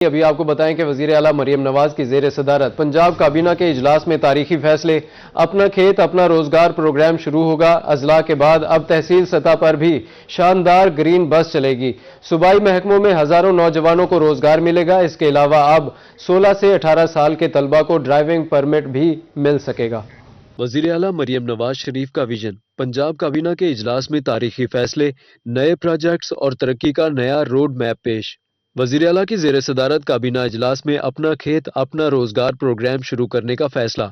ابھی آپ کو بتائیں کہ وزیر اعلیٰ مریم نواز کی زیر صدارت پنجاب کابینہ کے اجلاس میں تاریخی فیصلے، اپنا کھیت اپنا روزگار پروگرام شروع ہوگا۔ اضلاع کے بعد اب تحصیل سطح پر بھی شاندار گرین بس چلے گی۔ صوبائی محکموں میں ہزاروں نوجوانوں کو روزگار ملے گا۔ اس کے علاوہ اب 16 سے 18 سال کے طلبہ کو ڈرائیونگ پرمٹ بھی مل سکے گا۔ وزیر اعلیٰ مریم نواز شریف کا ویژن، پنجاب کابینہ کے اجلاس میں تاریخی فیصلے، نئے پروجیکٹس اور ترقی کا نیا روڈ میپ پیش۔ وزیر اعلیٰ کی زیر صدارت کابینہ اجلاس میں اپنا کھیت اپنا روزگار پروگرام شروع کرنے کا فیصلہ۔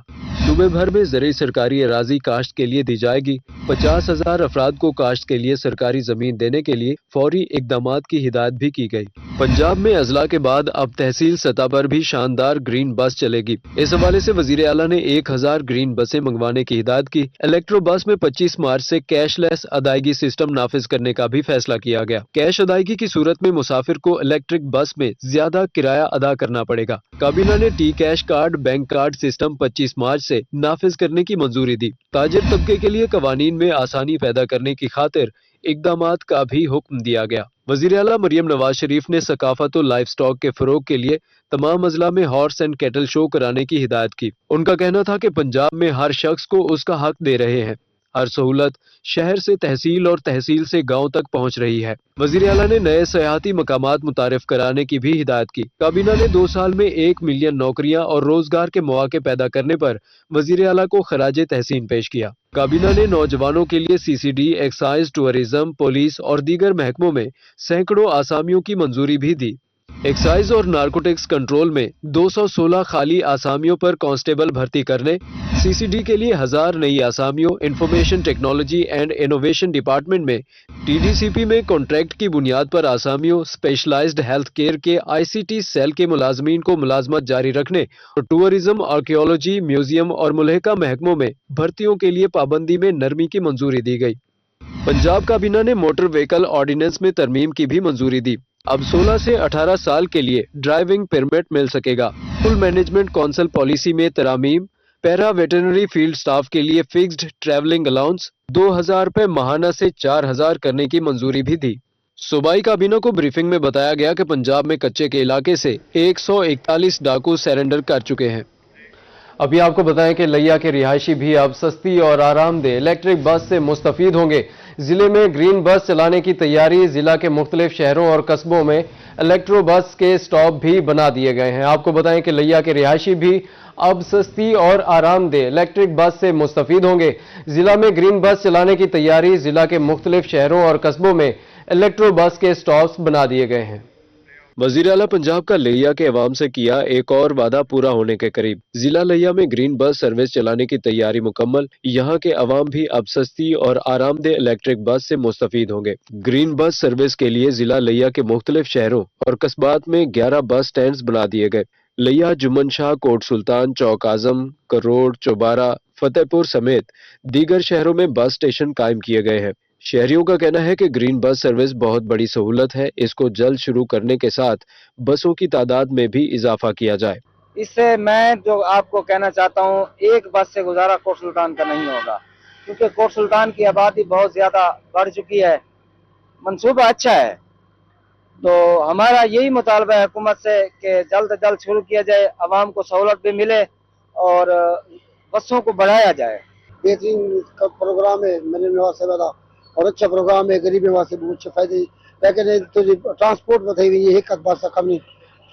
صوبے بھر میں زرعی سرکاری اراضی کاشت کے لیے دی جائے گی۔ 50,000 افراد کو کاشت کے لیے سرکاری زمین دینے کے لیے فوری اقدامات کی ہدایت بھی کی گئی۔ پنجاب میں اضلاع کے بعد اب تحصیل سطح پر بھی شاندار گرین بس چلے گی۔ اس حوالے سے وزیر اعلیٰ نے 1000 گرین بسیں منگوانے کی ہدایت کی۔ الیکٹرو بس میں 25 مارچ سے کیش لیس ادائیگی سسٹم نافذ کرنے کا بھی فیصلہ کیا گیا۔ کیش ادائیگی کی صورت میں مسافر کو الیکٹرک بس میں زیادہ کرایہ ادا کرنا پڑے گا۔ کابینہ نے T cash card bank card system 25 March سے نافذ کرنے کی منظوری دی۔ تاجر طبقے کے لیے قوانین میں آسانی پیدا کرنے کی خاطر اقدامات کا بھی حکم دیا گیا۔ وزیر اعلیٰ مریم نواز شریف نے ثقافت و لائف سٹاک کے فروغ کے لیے تمام اضلاع میں ہارس اینڈ کیٹل شو کرانے کی ہدایت کی۔ ان کا کہنا تھا کہ پنجاب میں ہر شخص کو اس کا حق دے رہے ہیں۔ ہر سہولت شہر سے تحصیل اور تحصیل سے گاؤں تک پہنچ رہی ہے۔ وزیر اعلیٰ نے نئے سیاحتی مقامات متعارف کرانے کی بھی ہدایت کی۔ کابینہ نے 2 سال میں 1 ملین نوکریاں اور روزگار کے مواقع پیدا کرنے پر وزیر اعلیٰ کو خراج تحسین پیش کیا۔ کابینہ نے نوجوانوں کے لیے CCD، ایکسائز، ٹورزم، پولیس اور دیگر محکموں میں سینکڑوں آسامیوں کی منظوری بھی دی۔ ایکسائز اور نارکوٹکس کنٹرول میں 216 خالی آسامیوں پر کانسٹیبل بھرتی کرنے، CCD کے لیے 1000 نئی آسامیوں، information technology and innovation department میں TDCP میں کانٹریکٹ کی بنیاد پر آسامیوں، اسپیشلائزڈ ہیلتھ کیئر کے ICT سیل کے ملازمین کو ملازمت جاری رکھنے اور ٹورزم، آرکیالوجی، میوزیم اور ملحقہ محکموں میں بھرتیوں کے لیے پابندی میں نرمی کی منظوری دی گئی۔ پنجاب کابینہ نے موٹر وہیکل آرڈیننس میں ترمیم کی بھی منظوری دی۔ اب 16 سے 18 سال کے لیے ڈرائیونگ پرمٹ مل سکے گا۔ فل مینجمنٹ کونسل پالیسی میں ترامیم، پیرا ویٹرنری فیلڈ سٹاف کے لیے فکسڈ ٹریولنگ الاؤنس 2000 روپے ماہانہ سے 4000 کرنے کی منظوری بھی دی۔ صوبائی کابینہ کو بریفنگ میں بتایا گیا کہ پنجاب میں کچے کے علاقے سے 141 ڈاکو سیرنڈر کر چکے ہیں۔ ابھی آپ کو بتائیں کہ لیا کے رہائشی بھی اب سستی اور آرام دہ الیکٹرک بس سے مستفید ہوں گے۔ ضلع میں گرین بس چلانے کی تیاری، ضلع کے مختلف شہروں اور قصبوں میں الیکٹرو بس کے سٹاپ بھی بنا دیے گئے ہیں۔ آپ کو بتائیں کہ لیا کے رہائشی بھی اب سستی اور آرام دہ الیکٹرک بس سے مستفید ہوں گے۔ ضلع میں گرین بس چلانے کی تیاری، ضلع کے مختلف شہروں اور قصبوں میں الیکٹرو بس کے سٹاپس بنا دیے گئے ہیں۔ وزیر اعلیٰ پنجاب کا لیا کے عوام سے کیا ایک اور وعدہ پورا ہونے کے قریب۔ ضلع لیا میں گرین بس سروس چلانے کی تیاری مکمل۔ یہاں کے عوام بھی اب سستی اور آرام دہ الیکٹرک بس سے مستفید ہوں گے۔ گرین بس سروس کے لیے ضلع لیا کے مختلف شہروں اور قصبات میں 11 بس سٹینڈز بنا دیے گئے۔ لیا، جمن شاہ، کوٹ سلطان، چوک اعظم، کروڑ، چوبارہ، فتح پور سمیت دیگر شہروں میں بس اسٹیشن قائم کیے گئے ہیں۔ شہریوں کا کہنا ہے کہ گرین بس سروس بہت بڑی سہولت ہے۔ اس کو جلد شروع کرنے کے ساتھ بسوں کی تعداد میں بھی اضافہ کیا جائے۔ اس سے میں جو آپ کو کہنا چاہتا ہوں، ایک بس سے گزارا کوٹ سلطان کا نہیں ہوگا، کیونکہ کوٹ سلطان کی آبادی بہت زیادہ بڑھ چکی ہے۔ منصوبہ اچھا ہے، تو ہمارا یہی مطالبہ ہے حکومت سے کہ جلد از جلد شروع کیا جائے، عوام کو سہولت بھی ملے اور بسوں کو بڑھایا جائے۔ بہترین پروگرام ہے مریم نواز صاحب کا اور اچھا پروگرام ہے، غریبوں واسطے بہت اچھا فائدے۔ لیکن تو ٹرانسپورٹ بتائی ہوئی ہے، ایک بس کم نہیں،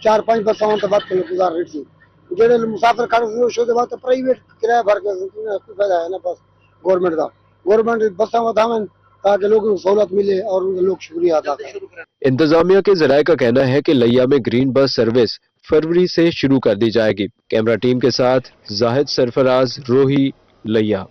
4-5 بساں تو بات گزار رہی تھی۔ جڑے مسافر کھڑے شو دے بعد پرائیویٹ کرایہ بھر کے فائدہ ہے نا، بس گورنمنٹ کا گورنمنٹ بساں وداون تاکہ لوگوں کو سہولت ملے اور لوگ شکریہ ادا کریں۔ انتظامیہ کے ذرائع کا کہنا ہے کہ لیا میں گرین بس سروس فروری سے شروع کر دی جائے گی۔ کیمرہ ٹیم کے ساتھ زاہد سرفراز، روہی، لیا۔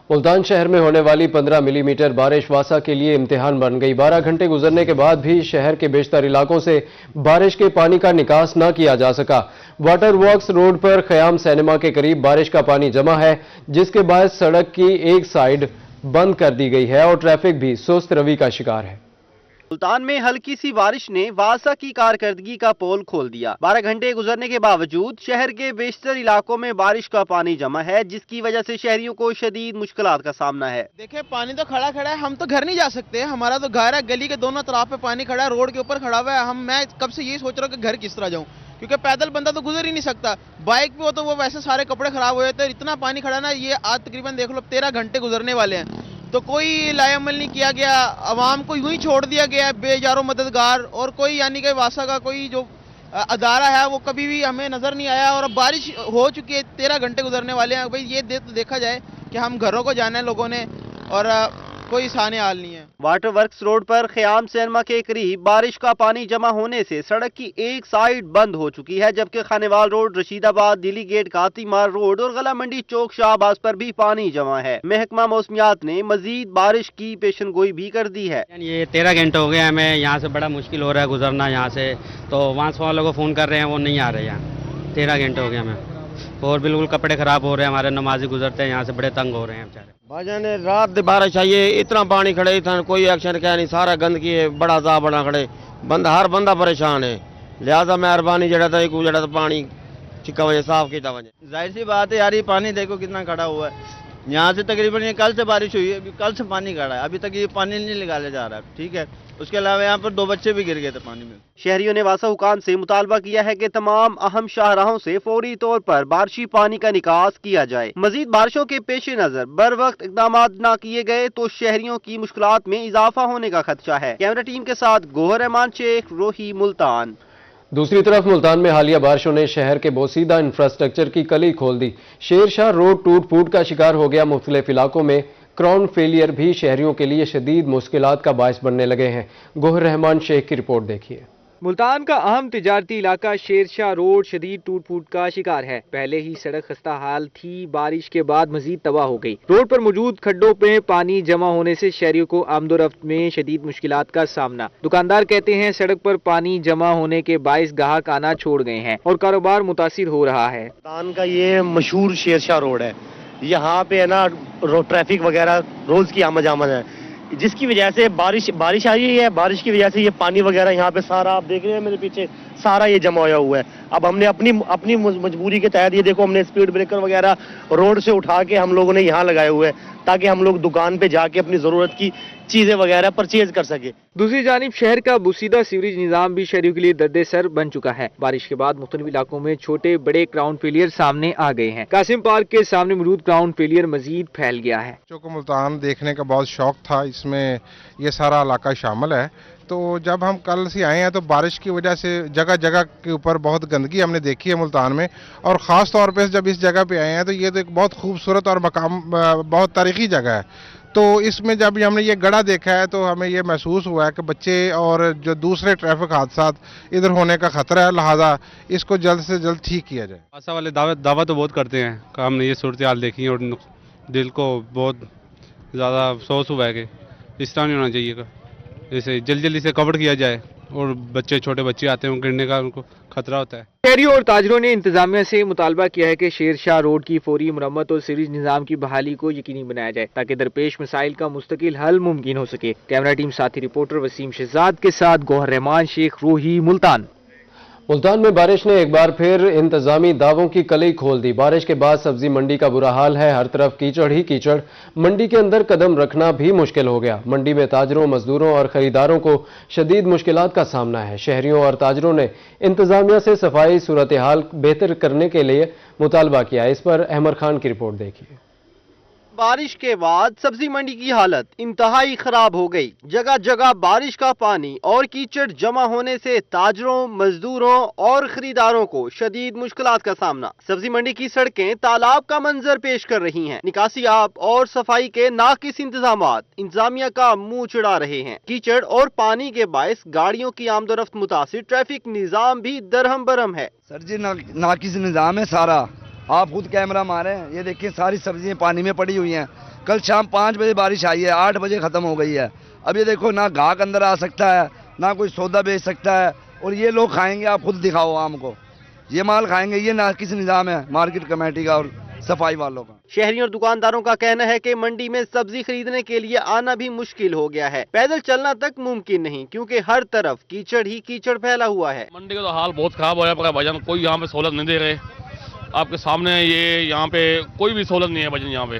ملتان شہر میں ہونے والی 15 ملی میٹر بارش واسا کے لیے امتحان بن گئی۔ 12 گھنٹے گزرنے کے بعد بھی شہر کے بیشتر علاقوں سے بارش کے پانی کا نکاس نہ کیا جا سکا۔ واٹر ورکس روڈ پر خیام سینما کے قریب بارش کا پانی جمع ہے، جس کے باعث سڑک کی ایک سائیڈ بند کر دی گئی ہے اور ٹریفک بھی سست روی کا شکار ہے۔ ملتان میں ہلکی سی بارش نے واسا کی کارکردگی کا پول کھول دیا۔ 12 گھنٹے گزرنے کے باوجود شہر کے بیشتر علاقوں میں بارش کا پانی جمع ہے، جس کی وجہ سے شہریوں کو شدید مشکلات کا سامنا ہے۔ دیکھیں پانی تو کھڑا ہے، ہم تو گھر نہیں جا سکتے، ہمارا تو گھر ہے، گلی کے دونوں طرف پہ پانی کھڑا ہے، روڈ کے اوپر کھڑا ہوا ہے۔ میں کب سے یہی سوچ رہا ہوں کہ گھر کس طرح جاؤں، کیونکہ پیدل بندہ تو گزر ہی نہیں سکتا، بائک پہ ہو تو وہ ویسے سارے کپڑے خراب ہو جاتے ہیں، اتنا پانی کھڑا نا، یہ آج تقریباً دیکھ لو 13 گھنٹے گزرنے والے ہیں، تو کوئی لایا عمل نہیں کیا گیا، عوام کو یوں ہی چھوڑ دیا گیا بے یار و مددگار، اور کوئی یعنی کہ واسا کا کوئی جو ادارہ ہے وہ کبھی بھی ہمیں نظر نہیں آیا، اور اب بارش ہو چکی ہے، 13 گھنٹے گزرنے والے ہیں۔ بھائی یہ دیکھا جائے کہ ہم گھروں کو جانا ہے لوگوں نے، اور کوئی سانے حال نہیں ہے۔ واٹر ورکس روڈ پر خیام سینما کے قریب بارش کا پانی جمع ہونے سے سڑک کی ایک سائیڈ بند ہو چکی ہے، جبکہ خانیوال روڈ، رشید آباد، دلی گیٹ، کاتی مار روڈ اور غلہ منڈی چوک شاہ عباس پر بھی پانی جمع ہے۔ محکمہ موسمیات نے مزید بارش کی پیشن گوئی بھی کر دی ہے۔ یہ 13 گھنٹے ہو گئے ہمیں یہاں سے، بڑا مشکل ہو رہا ہے گزرنا یہاں سے، تو وہاں سے والوں کو فون کر رہے ہیں وہ نہیں آ رہے یہاں، 13 گھنٹے ہو گئے ہمیں، اور بالکل کپڑے خراب ہو رہے ہیں ہمارے، نمازی گزرتے ہیں یہاں سے، بڑے تنگ ہو رہے ہیں بیچارے۔ بھائی جان رات بارش آئیے، اتنا پانی کھڑے، اتنا کوئی ایکشن کیا نہیں، سارا گندگی ہے، بڑا عذاب بڑا کھڑے، ہر بندہ پریشان ہے، لہذا مہربانی جڑا تھا پانی چکا وجہ صاف کیتا وجہ۔ ظاہر سی بات ہے یار، یہ پانی دیکھو کتنا کھڑا ہوا ہے، یہاں سے تقریباً یہ کل سے بارش ہوئی ہے، کل سے پانی کھڑا ہے، ابھی تک یہ پانی نہیں نکالا جا رہا، ٹھیک ہے۔ اس کے علاوہ یہاں پر 2 بچے بھی گر گئے تھے پانی میں۔ شہریوں نے واسا حکام سے مطالبہ کیا ہے کہ تمام اہم شاہراہوں سے فوری طور پر بارشی پانی کا نکاس کیا جائے۔ مزید بارشوں کے پیش نظر بر وقت اقدامات نہ کیے گئے تو شہریوں کی مشکلات میں اضافہ ہونے کا خدشہ ہے۔ کیمرہ ٹیم کے ساتھ گوہر رحمان شیخ، روہی، ملتان۔ دوسری طرف ملتان میں حالیہ بارشوں نے شہر کے بوسیدہ انفراسٹرکچر کی کلی کھول دی۔ شیر شاہ روڈ ٹوٹ پھوٹ کا شکار ہو گیا، مختلف علاقوں میں کراؤن فیلئر بھی شہریوں کے لیے شدید مشکلات کا باعث بننے لگے ہیں۔ گوہر رحمان شیخ کی رپورٹ دیکھیے۔ ملتان کا اہم تجارتی علاقہ شیر شاہ روڈ شدید ٹوٹ پھوٹ کا شکار ہے۔ پہلے ہی سڑک خستہ حال تھی، بارش کے بعد مزید تباہ ہو گئی۔ روڈ پر موجود کھڈوں پہ پانی جمع ہونے سے شہریوں کو آمد و رفت میں شدید مشکلات کا سامنا۔ دکاندار کہتے ہیں سڑک پر پانی جمع ہونے کے باعث گاہک آنا چھوڑ گئے ہیں اور کاروبار متاثر ہو رہا ہے۔ ملتان کا یہ مشہور شیر شاہ روڈ ہے، یہاں پہ ہے نا ٹریفک وغیرہ روز کی آمد ہے، جس کی وجہ سے بارش آئی ہے، بارش کی وجہ سے یہ پانی وغیرہ یہاں پہ سارا آپ دیکھ رہے ہیں میرے پیچھے، سارا یہ جمع ہوا ہوا ہے۔ اب ہم نے اپنی مجبوری کے تحت یہ دیکھو ہم نے اسپیڈ بریکر وغیرہ روڈ سے اٹھا کے ہم لوگوں نے یہاں لگائے ہوئے ہیں تاکہ ہم لوگ دکان پہ جا کے اپنی ضرورت کی چیزیں وغیرہ پرچیز کر سکے۔ دوسری جانب شہر کا بوسیدہ سیوریج نظام بھی شہریوں کے لیے درد سر بن چکا ہے۔ بارش کے بعد مختلف علاقوں میں چھوٹے بڑے کراؤن فیلئر سامنے آ گئے ہیں۔ قاسم پارک کے سامنے موجود کراؤن فیلئر مزید پھیل گیا ہے۔ بچوں کو ملتان دیکھنے کا بہت شوق تھا، اس میں یہ سارا علاقہ شامل ہے، تو جب ہم کل سے آئے ہیں تو بارش کی وجہ سے جگہ جگہ کے اوپر بہت گندگی ہم نے دیکھی ہے ملتان میں، اور خاص طور پہ جب اس جگہ پہ آئے ہیں تو یہ تو ایک بہت خوبصورت اور مقام بہت تاریخی جگہ ہے، تو اس میں جب ہم نے یہ گڑھا دیکھا ہے تو ہمیں یہ محسوس ہوا ہے کہ بچے اور جو دوسرے ٹریفک حادثات ادھر ہونے کا خطرہ ہے، لہذا اس کو جلد سے جلد ٹھیک کیا جائے۔ آسا والے دعویٰ تو بہت کرتے ہیں کہ ہم نے یہ صورتحال دیکھی ہے اور دل کو بہت زیادہ افسوس ہوا ہے کہ اس طرح نہیں ہونا چاہیے کہ جیسے جلدی سے کور کیا جائے، اور چھوٹے بچے آتے ہیں گرنے کا ان کو خطرہ ہوتا ہے۔ شہریوں اور تاجروں نے انتظامیہ سے مطالبہ کیا ہے کہ شیر شاہ روڈ کی فوری مرمت اور سیریز نظام کی بحالی کو یقینی بنایا جائے تاکہ درپیش مسائل کا مستقل حل ممکن ہو سکے۔ کیمرہ ٹیم ساتھی رپورٹر وسیم شہزاد کے ساتھ گوہر رحمان شیخ، روہی، ملتان۔ ملتان میں بارش نے ایک بار پھر انتظامی دعووں کی کلی کھول دی۔ بارش کے بعد سبزی منڈی کا برا حال ہے، ہر طرف کیچڑ ہی کیچڑ، منڈی کے اندر قدم رکھنا بھی مشکل ہو گیا۔ منڈی میں تاجروں، مزدوروں اور خریداروں کو شدید مشکلات کا سامنا ہے۔ شہریوں اور تاجروں نے انتظامیہ سے صفائی صورتحال بہتر کرنے کے لیے مطالبہ کیا۔ اس پر احمد خان کی رپورٹ دیکھیے۔ بارش کے بعد سبزی منڈی کی حالت انتہائی خراب ہو گئی۔ جگہ جگہ بارش کا پانی اور کیچڑ جمع ہونے سے تاجروں، مزدوروں اور خریداروں کو شدید مشکلات کا سامنا۔ سبزی منڈی کی سڑکیں تالاب کا منظر پیش کر رہی ہیں۔ نکاسی آب اور صفائی کے ناقص انتظامات انتظامیہ کا منہ چڑھا رہے ہیں۔ کیچڑ اور پانی کے باعث گاڑیوں کی آمد و رفت متاثر، ٹریفک نظام بھی درہم برہم ہے۔ سر جی ناقص نظام ہے سارا، آپ خود کیمرہ ماریں، یہ دیکھیں ساری سبزیاں پانی میں پڑی ہوئی ہیں۔ کل شام 5 بجے بارش آئی ہے، 8 بجے ختم ہو گئی ہے۔ اب یہ دیکھو نہ گاہک اندر آ سکتا ہے، نہ کوئی سودا بیچ سکتا ہے، اور یہ لوگ کھائیں گے، آپ خود دکھاؤ عام کو، یہ مال کھائیں گے۔ یہ ناقص نظام ہے مارکیٹ کمیٹی کا اور सफाई वालों का। शहरियों और दुकानदारों का कहना है कि मंडी में सब्जी खरीदने के लिए आना भी मुश्किल हो गया है। पैदल चलना तक मुमकिन नहीं, क्योंकि हर तरफ कीचड़ ही कीचड़ फैला हुआ है। मंडी का तो हाल बहुत खराब हो रहा है भाईजान, कोई यहाँ पे सहूलत नहीं दे रहे। आपके सामने ये यहाँ पे कोई भी सहूलत नहीं है भाईजान। यहाँ पे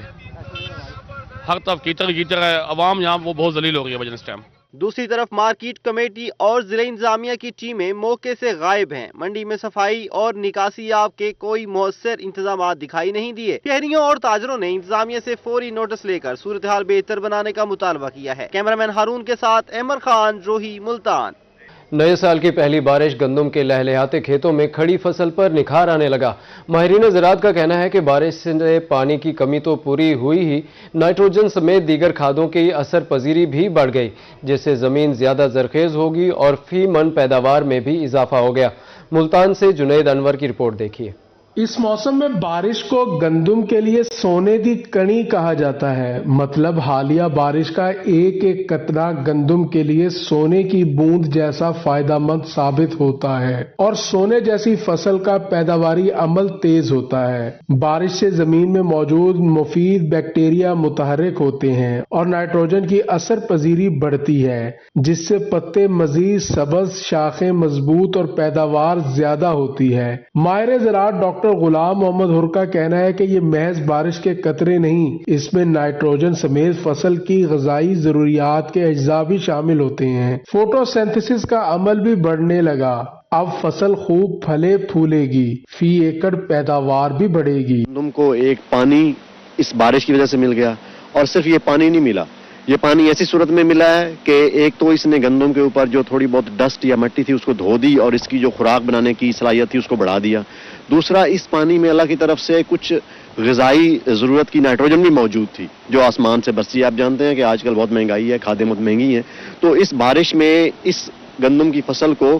हर तरफ कीचड़ कीचड़ है, अवाम यहाँ वो बहुत जलील हो रही है भाईजान इस टाइम। दूसरी तरफ मार्केट कमेटी और जिला इंतजामिया की टीमें मौके से गायब हैं। मंडी में सफाई और निकासी आब के कोई मौसर इंतजाम दिखाई नहीं दिए। शहरियों और ताजरों ने इंतजामिया से फौरी नोटिस लेकर सूरत हाल बेहतर बनाने का मुतालबा किया है। कैमरामैन हारून के साथ अहमद खान, रोही, मुल्तान। नए साल की पहली बारिश गंदम के लहलहाते खेतों में खड़ी फसल पर निखार आने लगा। माहिरीन ज़राअत का कहना है कि बारिश से पानी की कमी तो पूरी हुई ही, नाइट्रोजन समेत दीगर खादों की असर पजीरी भी बढ़ गई, जिससे ज़मीन ज़्यादा जरखेज़ होगी और फी मन पैदावार में भी इजाफा हो गया। मुल्तान से जुनैद अनवर की रिपोर्ट देखिए। इस मौसम में बारिश को गंदम के लिए सोने की कणी कहा जाता है। मतलब हालिया बारिश का एक एक कतरा गंदम के लिए सोने की बूंद जैसा फायदेमंद साबित होता है और सोने जैसी फसल का पैदावारी अमल तेज होता है। बारिश से जमीन में मौजूद मुफीद बैक्टीरिया मुतहर्रिक होते हैं और नाइट्रोजन की असर पजीरी बढ़ती है, जिससे पत्ते मजीद सब्ज, शाखें मजबूत और पैदावार ज्यादा होती है। माहिर ज़राअत डॉक्टर गुलाम मोहम्मद हुर का कहना है कि ये महज बारिश के कतरे नहीं, इसमें नाइट्रोजन समेत फसल की ग़िज़ाई ज़रूरियात के अज्जा भी शामिल होते हैं। फोटोसिंथेसिस का अमल भी बढ़ने लगा। अब फसल खूब फले फूलेगी, फी एकड़ पैदावार भी बढ़ेगी। तुमको एक पानी इस बारिश की वजह से मिल गया, और सिर्फ ये पानी नहीं मिला, ये पानी ऐसी सूरत में मिला है कि एक तो इसने गंदम के ऊपर जो थोड़ी बहुत डस्ट या मिट्टी थी उसको धो दी और इसकी जो खुराक बनाने की सलाहियत थी उसको बढ़ा दिया। दूसरा, इस पानी में अल्लाह की तरफ से कुछ ग़िज़ाई ज़रूरत की नाइट्रोजन भी मौजूद थी जो आसमान से बरसी। आप जानते हैं कि आजकल बहुत महंगाई है, खादें बहुत महंगी हैं, तो इस बारिश में इस गंदम की फसल को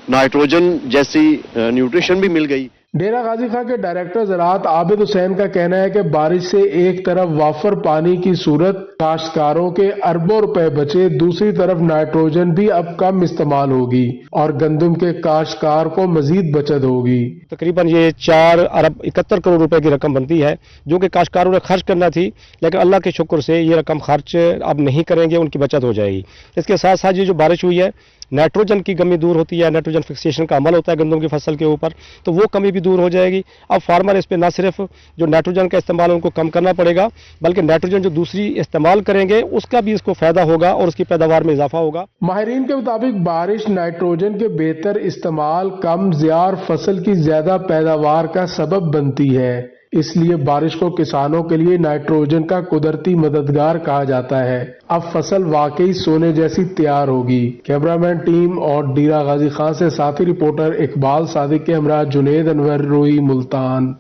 नाइट्रोजन जैसी न्यूट्रिशन भी मिल गई। डेरा गाजी खां के डायरेक्टर ज़राअत आबिद हुसैन का कहना है कि बारिश से एक तरफ वाफर पानी की सूरत काश्तकारों के अरबों रुपए बचे, दूसरी तरफ नाइट्रोजन भी अब कम इस्तेमाल होगी और गंदम के काश्तकार को मजीद बचत होगी। तकरीबन ये 4 अरब 71 करोड़ रुपए की रकम बनती है जो कि काश्तकारों ने खर्च करना थी, लेकिन अल्लाह के शुक्र से ये रकम खर्च अब नहीं करेंगे, उनकी बचत हो जाएगी। इसके साथ साथ ये जो बारिश हुई है, नाइट्रोजन की कमी दूर होती है, नाइट्रोजन फिक्सेशन का अमल होता है गंदम की फसल के ऊपर, तो वो कमी भी दूर हो जाएगी। अब फार्मर इस पे ना सिर्फ जो नाइट्रोजन का इस्तेमाल उनको कम करना पड़ेगा, बल्कि नाइट्रोजन जो दूसरी इस्तेमाल करेंगे उसका भी इसको फायदा होगा और उसकी पैदावार में इजाफा होगा। माहिरीन के मुताबिक बारिश नाइट्रोजन के बेहतर इस्तेमाल, कम ज़ियार फसल की ज्यादा पैदावार का सबब बनती है। इसलिए बारिश को किसानों के लिए नाइट्रोजन का कुदरती मददगार कहा जाता है। अब फसल वाकई सोने जैसी तैयार होगी। कैमरामैन टीम और डेरा गाजी खां से साथी रिपोर्टर इकबाल सादिक के हमरा जुनैद अनवर, रोही, मुल्तान।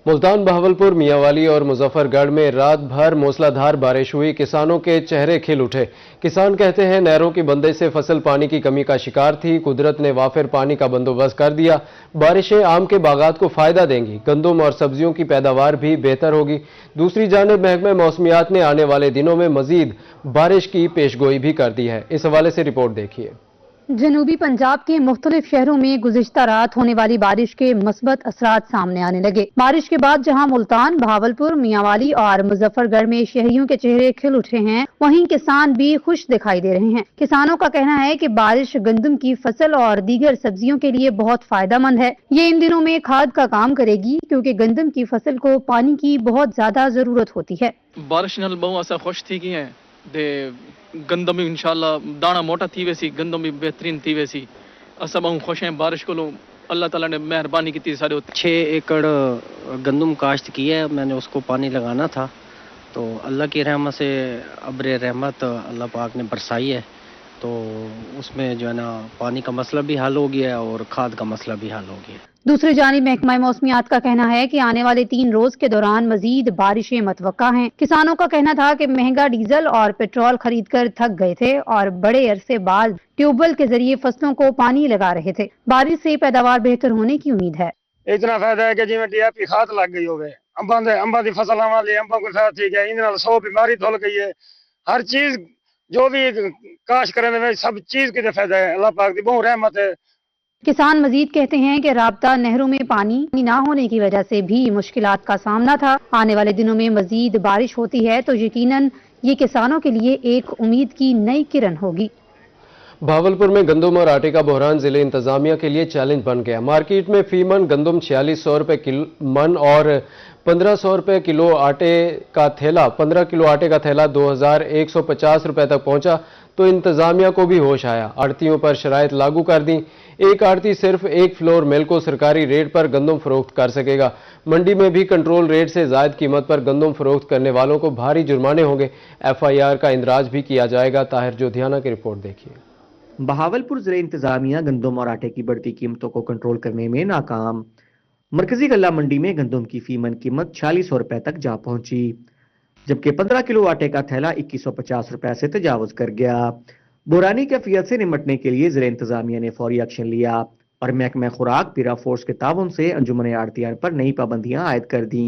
मुल्तान, बहावलपुर, मियांवाली और मुजफ्फरगढ़ में रात भर मूसलाधार बारिश हुई। किसानों के चेहरे खिल उठे। किसान कहते हैं नहरों की बंदिश से फसल पानी की कमी का शिकार थी। कुदरत ने वाफिर पानी का बंदोबस्त कर दिया। बारिशें आम के बागात को फायदा देंगी, गंदम और सब्जियों की पैदावार भी बेहतर होगी। दूसरी जानिब महकमा मौसमियात ने आने वाले दिनों में मजीद बारिश की पेशगोई भी कर दी है। इस हवाले से रिपोर्ट देखिए। जनूबी पंजाब के मुख्तलिफ शहरों में गुज़िश्ता रात होने वाली बारिश के मस्बत असरात सामने आने लगे। बारिश के बाद जहां मुल्तान, बहावलपुर, मियांवाली और मुजफ्फरगढ़ में शहरियों के चेहरे खिल उठे हैं, वहीं किसान भी खुश दिखाई दे रहे हैं। किसानों का कहना है कि बारिश गंदम की फसल और दीगर सब्जियों के लिए बहुत फायदेमंद है। ये इन दिनों में खाद का काम करेगी, क्योंकि गंदम की फसल को पानी की बहुत ज्यादा जरूरत होती है। बारिश नाल बहुत ऐसा खुश थी कि है दे गंदम भी इंशाल्लाह दाना मोटा थी वैसी, गंदम भी बेहतरीन थी वैसी। असा बहुत खुश हैं बारिश को। अल्लाह ताला ने मेहरबानी की थी सारे। 6 एकड़ गंदम काश्त की है, मैंने उसको पानी लगाना था, तो अल्लाह की रहमत से अब्र रहमत अल्लाह पाक ने बरसाई है, तो उसमें जो है ना पानी का मसला भी हल हो गया है और खाद का मसला भी हल हो गया। दूसरी जानिब महकमा मौसमियात का कहना है कि आने वाले 3 रोज के दौरान मजीद बारिशें मतवक्का हैं। किसानों का कहना था कि महंगा डीजल और पेट्रोल खरीद कर थक गए थे और बड़े अरसे बाद ट्यूबवेल के जरिए फसलों को पानी लगा रहे थे। बारिश से पैदावार बेहतर होने की उम्मीद है। इतना फायदा है कि जिवें डीएपी खाद लग गई होवे, अंबा दी फसल वाली अंबा को फायदा ठीक है, इन 100 बीमारी धुल गई है। हर चीज जो भी काश करने में सब चीज के फायदा है। अल्लाह पाक दी बहुत रहमत है। किसान मजीद कहते हैं कि राब्ता नहरों में पानी ना होने की वजह से भी मुश्किलात का सामना था। आने वाले दिनों में मजीद बारिश होती है तो यकीनन ये किसानों के लिए एक उम्मीद की नई किरण होगी। भावलपुर में गंदम और आटे का बहरान जिले इंतजामिया के लिए चैलेंज बन गया। मार्केट में फी मन गंदम 4600 रुपए मन और 1500 रुपए किलो आटे का थैला 15 किलो आटे का थैला 2150 रुपए तक पहुंचा तो इंतजामिया को भी होश आया। आड़तियों पर शराइत लागू कर दी। एक आड़ती सिर्फ एक फ्लोर मिल को सरकारी रेट पर गंदम फरोख्त कर सकेगा। मंडी में भी कंट्रोल रेट से जायद कीमत पर गंदम फरोख्त करने वालों को भारी जुर्माने होंगे। FIR का इंदराज भी किया जाएगा। ताहिर जोधियाना की रिपोर्ट देखिए। बहावलपुर जिले इंतजामिया गंदम और आटे की बढ़ती कीमतों को कंट्रोल करने में नाकाम। मरकजी गल्ला मंडी में गंदम की फीमन कीमत 4600 रुपए तक जा पहुंची, जबकि 15 किलो आटे का थैला 2150 रुपए से तजावुज कर गया। बुरानी कैफियत से निमटने के लिए जिले इंतजामिया ने फौरी एक्शन लिया और महकमा खुराक पीरा फोर्स के ताउन से अंजुमन आड़तियान पर नई पाबंदियां आयद कर दी।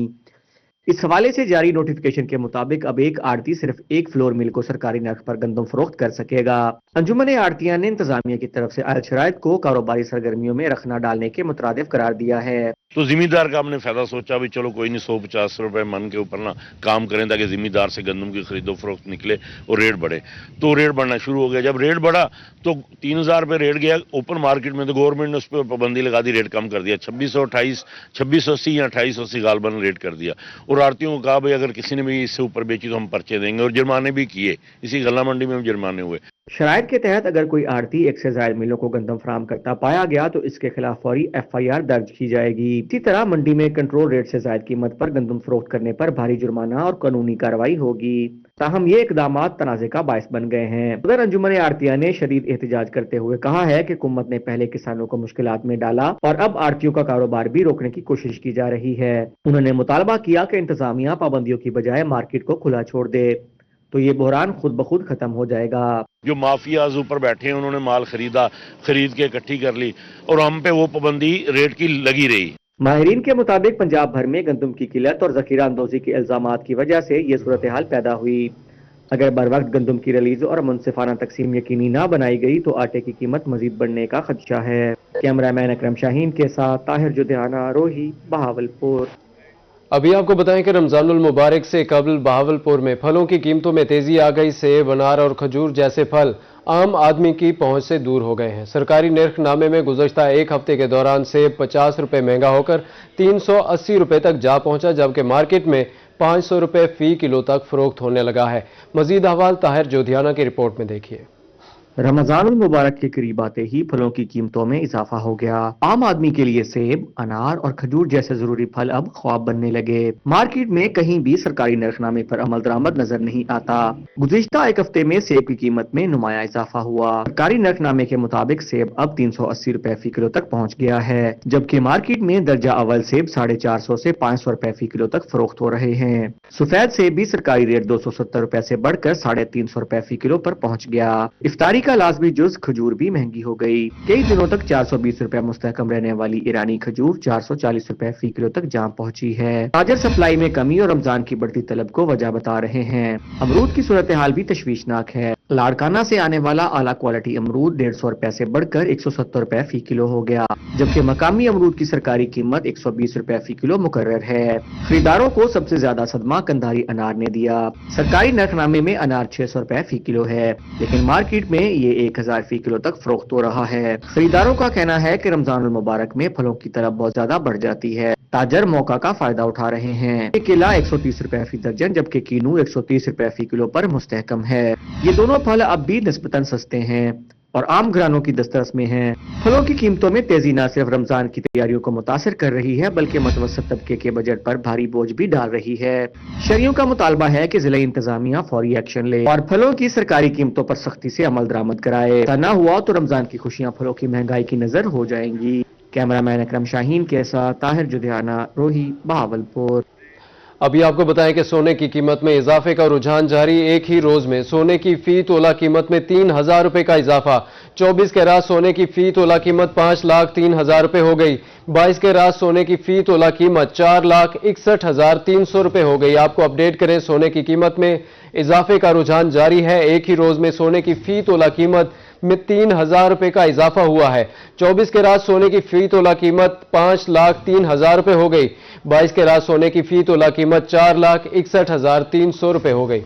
इस हवाले से जारी नोटिफिकेशन के मुताबिक अब एक आड़ती सिर्फ एक फ्लोर मिल को सरकारी नर्ख पर गंदम फरोख्त कर सकेगा। अंजुमन आड़तियां ने इंतजामिया की तरफ से आयल शराइत को कारोबारी सरगर्मियों में रखना डालने के मुतरादिफ करार दिया है। तो जिम्मेदार का हमने फायदा सोचा भी चलो कोई नहीं 150 रुपए मन के ऊपर ना काम करें ताकि जिम्मेदार से गंदम की खरीदो फरोख्त निकले और रेट बढ़े। तो रेट बढ़ना शुरू हो गया। जब रेट बढ़ा तो 3000 रुपये रेट गया ओपन मार्केट में, तो गवर्नमेंट ने उस पर पाबंदी लगा दी, रेट कम कर दिया 2680 या 2880 गालबन रेट कर दिया। और आड़तियों को कहा भाई अगर किसी ने भी इससे ऊपर बेची तो हम पर्चे देंगे, और जुर्माने भी किए। इसी गल्ला मंडी में जुर्माने हुए। शराइत के तहत अगर कोई आड़ती एक से ज्यादा मिलों को गंदम फराम करता पाया गया तो इसके खिलाफ फौरी FIR दर्ज की जाएगी। इसी तरह मंडी में कंट्रोल रेट से ज्यादा कीमत पर गंदम फरोख्त करने पर भारी जुर्माना और कानूनी कार्रवाई होगी। ताहम ये इकदाम तनाज़े का बायस बन गए हैं। उधर अंजुमन आड़तिया ने शदीद एहतजाज करते हुए कहा है कि हुकूमत ने पहले किसानों को मुश्किलात में डाला और अब आड़तियों का कारोबार भी रोकने की कोशिश की जा रही है। उन्होंने मुतालबा किया कि इंतजामिया पाबंदियों की बजाय मार्केट को खुला छोड़ दे तो ये बहरान खुद ब खुद खत्म हो जाएगा। जो माफियाज ऊपर बैठे हैं उन्होंने माल खरीद के इकट्ठी कर ली और हम पे वो पाबंदी रेट की लगी रही। माहिरीन के मुताबिक पंजाब भर में गंदम की किल्लत और जखीरा अंदोजी के इल्जामात की वजह से ये सूरत हाल पैदा हुई। अगर बर वक्त गंदम की रिलीज और मुनसिफाना तकसीम यकीनी ना बनाई गई तो आटे की कीमत मजीद बढ़ने का खदशा है। कैमरामैन अकरम शाहीन के साथ ताहिर जोधियाना, रोही, बहावलपुर। अभी आपको बताएं कि रमजानुल मुबारक से कबल बहावलपुर में फलों की कीमतों में तेजी आ गई। सेब, अनार और खजूर जैसे फल आम आदमी की पहुंच से दूर हो गए हैं। सरकारी निर्खनामे में गुज़श्ता एक हफ्ते के दौरान सेब 50 रुपए महंगा होकर 380 रुपए तक जा पहुंचा, जबकि मार्केट में 500 रुपए फी किलो तक फरोख्त होने लगा है। मजीद अहवाल ताहिर जोधियाना की रिपोर्ट में देखिए। रमजानुल मुबारक के करीब आते ही फलों की कीमतों में इजाफा हो गया। आम आदमी के लिए सेब, अनार और खजूर जैसे जरूरी फल अब ख्वाब बनने लगे। मार्केट में कहीं भी सरकारी नरखनामे पर अमल दरामद नजर नहीं आता। गुज़िश्ता एक हफ्ते में सेब की कीमत में नुमाया इजाफा हुआ। सरकारी नरखनामे के मुताबिक सेब अब 380 रुपए फी किलो तक पहुँच गया है, जबकि मार्केट में दर्जा अव्वल सेब 450 से 500 रुपए फी किलो तक फरोख्त हो रहे हैं। सफेद सेब भी सरकारी रेट 270 रुपए से बढ़कर 350 रुपए फी किलो पर पहुँच गया। इफ्तारी का लाजमी जुज खजूर भी महंगी हो गई। कई दिनों तक 420 रुपए मुस्तहकम रहने वाली ईरानी खजूर 440 रुपए फी किलो तक जा पहुंची है। ताजर सप्लाई में कमी और रमजान की बढ़ती तलब को वजह बता रहे हैं। अमरूद की सूरत हाल भी तशवीशनाक है। लाड़काना से आने वाला आला क्वालिटी अमरूद 150 रुपए से बढ़कर 170 रुपए फी किलो हो गया, जबकि मकामी अमरूद की सरकारी कीमत 120 रुपए फी किलो मुकर्रर है। खरीदारों को सबसे ज्यादा सदमा कंधारी अनार ने दिया। सरकारी नरखनामे में अनार 600 रुपए फी किलो है, लेकिन मार्केट में ये 1000 फी किलो तक फरोख्त हो रहा है। खरीदारों का कहना है कि रमजानुल मुबारक में फलों की तलब बहुत ज्यादा बढ़ जाती है। ताजर मौका का फायदा उठा रहे हैं। केला 130 रुपए फी दर्जन, जबकि कीनू 130 रुपए फी किलो पर मुस्तहकम है। ये दोनों फल अब भी निस्बतन सस्ते हैं और आम घरानों की दस्तरस में हैं। फलों की कीमतों में तेजी न सिर्फ रमजान की तैयारियों को मुतासिर कर रही है, बल्कि मुतवस्सित तबके के बजट पर भारी बोझ भी डाल रही है। शहरियों का मुतालबा है कि जिला इंतजामिया फौरी एक्शन ले और फलों की सरकारी कीमतों पर सख्ती से अमल दरामद कराए। ऐसा न हुआ तो रमजान की खुशियां फलों की महंगाई की नजर हो जाएंगी। कैमरामैन अकरम शाहीन के साथ ताहिर जुधियाना, रोही, बहावलपुर। अभी आपको बताएं कि सोने की कीमत में इजाफे का रुझान जारी। एक ही रोज में सोने की फी तोला कीमत में 3000 रुपए का इजाफा। 24 कैरात सोने की फी तोला कीमत 5,03,000 रुपए हो गई। 22 कैरात सोने की फी तोला कीमत 4,61,300 रुपए हो गई। आपको अपडेट करें, सोने की कीमत में इजाफे का रुझान जारी है। एक ही रोज में सोने की फी तोला कीमत में 3,000 रुपए का इजाफा हुआ है। 24 कैरात सोने की फी तोला कीमत 5,03,000 रुपए हो गई। 22 कैरात सोने की फी तोला कीमत 4,61,300 रुपए हो गई।